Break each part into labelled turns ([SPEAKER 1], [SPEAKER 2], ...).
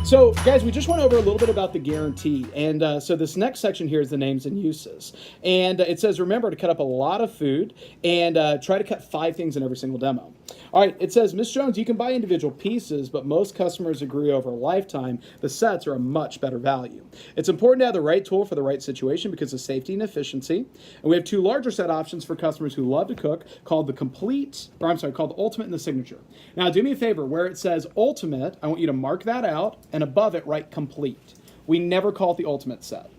[SPEAKER 1] So, guys, we just went over a little bit about the guarantee. And so this next section here is the names and uses. And it says, remember to cut up a lot of food and try to cut 5 things in every single demo. All right, it says, Ms. Jones, you can buy individual pieces, but most customers agree over a lifetime the sets are a much better value. It's important to have the right tool for the right situation because of safety and efficiency. And we have 2 larger set options for customers who love to cook called the called the Ultimate and the Signature. Now, do me a favor, where it says Ultimate, I want you to mark that out, and above it, write Complete. We never call it the Ultimate set.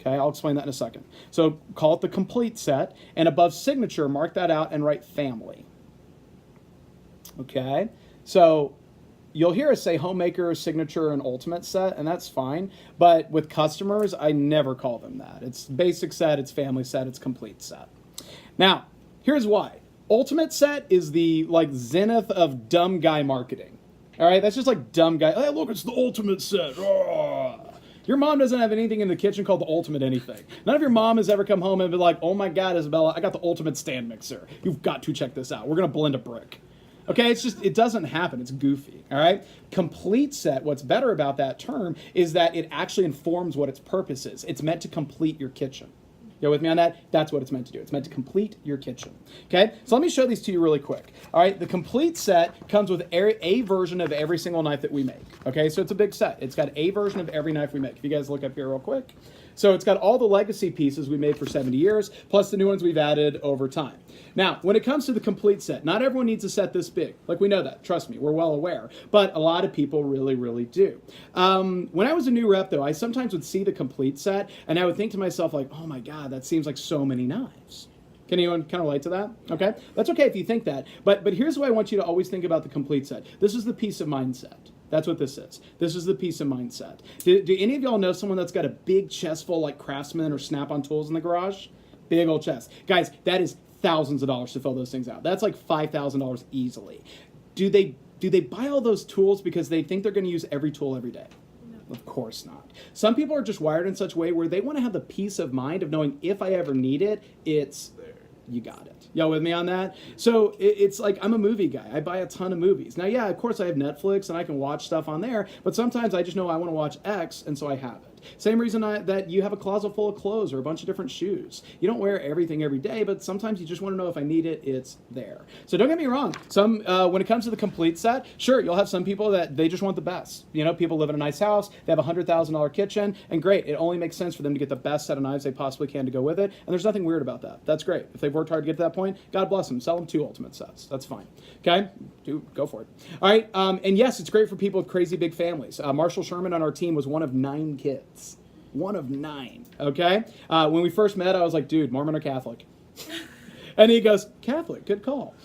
[SPEAKER 1] Okay, I'll explain that in a second. So call it the Complete set, and above Signature, mark that out and write Family. Okay, so you'll hear us say Homemaker, Signature, and Ultimate set, and that's fine. But with customers, I never call them that. It's Basic set, it's Family set, it's Complete set. Now, here's why. Ultimate set is the zenith of dumb guy marketing. All right, that's just like dumb guy. Hey, look, it's the Ultimate set. Oh. Your mom doesn't have anything in the kitchen called the Ultimate anything. None of your mom has ever come home and been like, oh my God, Isabella, I got the Ultimate stand mixer. You've got to check this out. We're going to blend a brick. Okay, it doesn't happen. It's goofy, all right? Complete set, what's better about that term is that it actually informs what its purpose is. It's meant to complete your kitchen. You with me on that? That's what it's meant to do. It's meant to complete your kitchen. Okay, so let me show these to you really quick. All right, the Complete set comes with a version of every single knife that we make. Okay, so it's a big set. It's got a version of every knife we make. If you guys look up here real quick. So it's got all the legacy pieces we made for 70 years, plus the new ones we've added over time. Now, when it comes to the Complete set, not everyone needs a set this big. Like, we know that. Trust me, we're well aware. But a lot of people really, really do. When I was a new rep, though, I sometimes would see the Complete set, and I would think to myself, like, oh my God, that seems like so many knives. Can anyone kind of relate to that? Okay, that's okay if you think that. But here's what I want you to always think about the Complete set. This is the peace of mind set. That's what this is. This is the peace of mind set. Do any of y'all know someone that's got a big chest full like Craftsman or Snap-on tools in the garage? Big old chest. Guys, that is thousands of dollars to fill those things out. That's like $5,000 easily. Do they buy all those tools because they think they're going to use every tool every day? Of course not. Some people are just wired in such a way where they want to have the peace of mind of knowing if I ever need it, it's there. You got it. Y'all with me on that? So it's like I'm a movie guy. I buy a ton of movies. Now, yeah, of course I have Netflix and I can watch stuff on there, but sometimes I just know I want to watch X, and so I have it. Same reason that you have a closet full of clothes or a bunch of different shoes. You don't wear everything every day, but sometimes you just want to know if I need it, it's there. So don't get me wrong. When it comes to the Complete set, sure, you'll have some people that they just want the best. You know, people live in a nice house, they have a $100,000 kitchen, and great, it only makes sense for them to get the best set of knives they possibly can to go with it, and there's nothing weird about that. That's great. If they've worked hard to get to that point, God bless them. Sell them 2 Ultimate sets. That's fine. Okay? Go for it. All right, and yes, it's great for people with crazy big families. Marshall Sherman on our team was one of 9 kids. One of 9, okay? When we first met, I was like, dude, Mormon or Catholic? And he goes, Catholic, good call.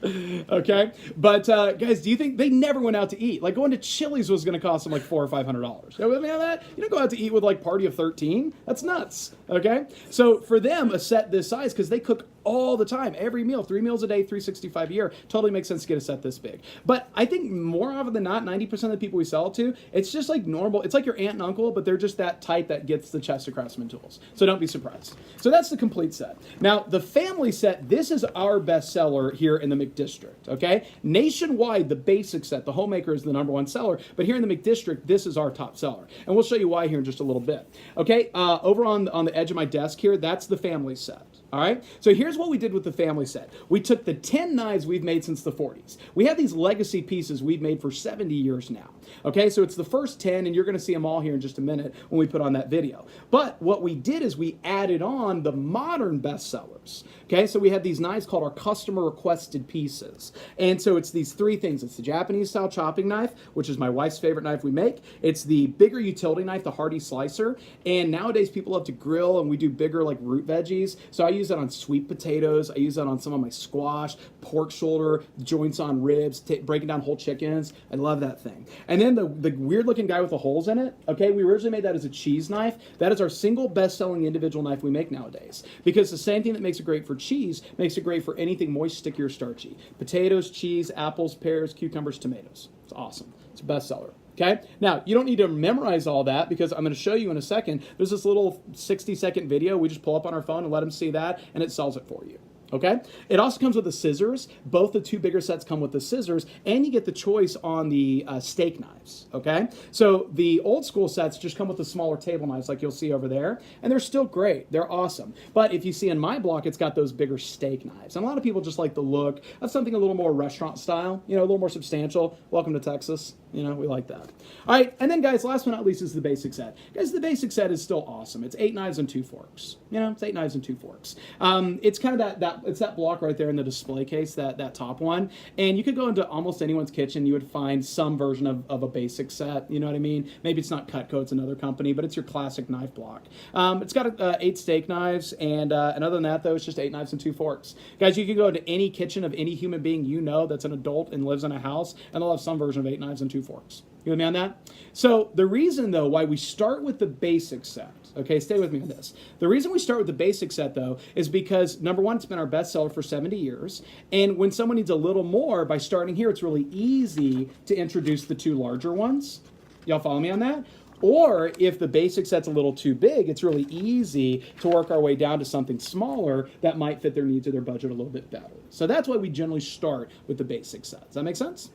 [SPEAKER 1] Okay? But guys, do you think they never went out to eat? Like going to Chili's was going to cost them like $400 or $500. You know with me on that? You don't go out to eat with like Party of 13. That's nuts. Okay? So for them, a set this size, because they cook all the time, every meal, 3 meals a day, 365 a year, totally makes sense to get a set this big. But I think more often than not, 90% of the people we sell it to, it's just like normal. It's like your aunt and uncle, but they're just that type that gets the chest of Craftsman tools. So don't be surprised. So that's the Complete set. Now, the Family set, this is our bestseller here in the McDistrict, okay? Nationwide, the Basic set, the Homemaker is the #1 seller, but here in the McDistrict, this is our top seller. And we'll show you why here in just a little bit. Okay, over on the edge of my desk here, that's the Family set. All right, so here's what we did with the Family set. We took the 10 knives we've made since the 40s. We have these legacy pieces we've made for 70 years now. Okay, so it's the first 10, and you're going to see them all here in just a minute when we put on that video. But what we did is we added on the modern bestsellers. Okay, so we have these knives called our customer requested pieces. And so it's these 3 things. It's the Japanese style chopping knife, which is my wife's favorite knife we make. It's the bigger utility knife, the Hardy Slicer. And nowadays people love to grill, and we do bigger like root veggies. So I use that on sweet potatoes. I use that on some of my squash, pork shoulder, joints on ribs, breaking down whole chickens. I love that thing. And then the weird looking guy with the holes in it, okay, we originally made that as a cheese knife. That is our single best selling individual knife we make nowadays. Because the same thing that makes it great for cheese makes it great for anything moist, sticky, or starchy. Potatoes, cheese, apples, pears, cucumbers, tomatoes. It's awesome. It's a bestseller. Okay? Now, you don't need to memorize all that because I'm going to show you in a second. There's this little 60-second video. We just pull up on our phone and let them see that, and it sells it for you. Okay, it also comes with the scissors. Both the two bigger sets come with the scissors, and you get the choice on the steak knives. Okay, so the old school sets just come with the smaller table knives, like you'll see over there, and they're still great. They're awesome. But if you see in my block, it's got those bigger steak knives, and a lot of people just like the look of something a little more restaurant style, you know, a little more substantial. Welcome to Texas. You know, we like that. All right, and then guys, last but not least is the basic set. Guys, the basic set is still awesome. It's 8 knives and 2 forks. You know, it's 8 knives and 2 forks. It's kind of it's that block right there in the display case, that top one. And you could go into almost anyone's kitchen, you would find some version of a basic set. You know what I mean? Maybe it's not Cutco, it's another company, but it's your classic knife block. It's got 8 steak knives, and other than that, though, it's just 8 knives and 2 forks. Guys, you can go to any kitchen of any human being you know that's an adult and lives in a house, and they'll have some version of 8 knives and 2 forks. You with me on that? So the reason, though, why we start with the basic set, okay, stay with me on this. The reason we start with the basic set, though, is because, number one, it's been our best seller for 70 years. And when someone needs a little more, by starting here, it's really easy to introduce the 2 larger ones. Y'all follow me on that? Or if the basic set's a little too big, it's really easy to work our way down to something smaller that might fit their needs or their budget a little bit better. So that's why we generally start with the basic set. Does that make sense?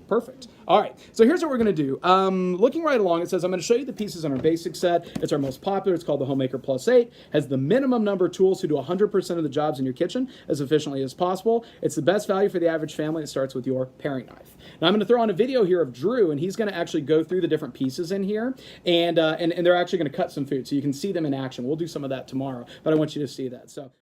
[SPEAKER 1] Perfect. All right, so here's what we're going to do. Looking right along, it says I'm going to show you the pieces on our basic set. It's our most popular. It's called the Homemaker Plus 8. Has the minimum number of tools to do 100% of the jobs in your kitchen as efficiently as possible. It's the best value for the average family. It starts with your paring knife. Now I'm going to throw on a video here of Drew, and he's going to actually go through the different pieces in here, and they're actually going to cut some food, so you can see them in action. We'll do some of that tomorrow, but I want you to see that. So.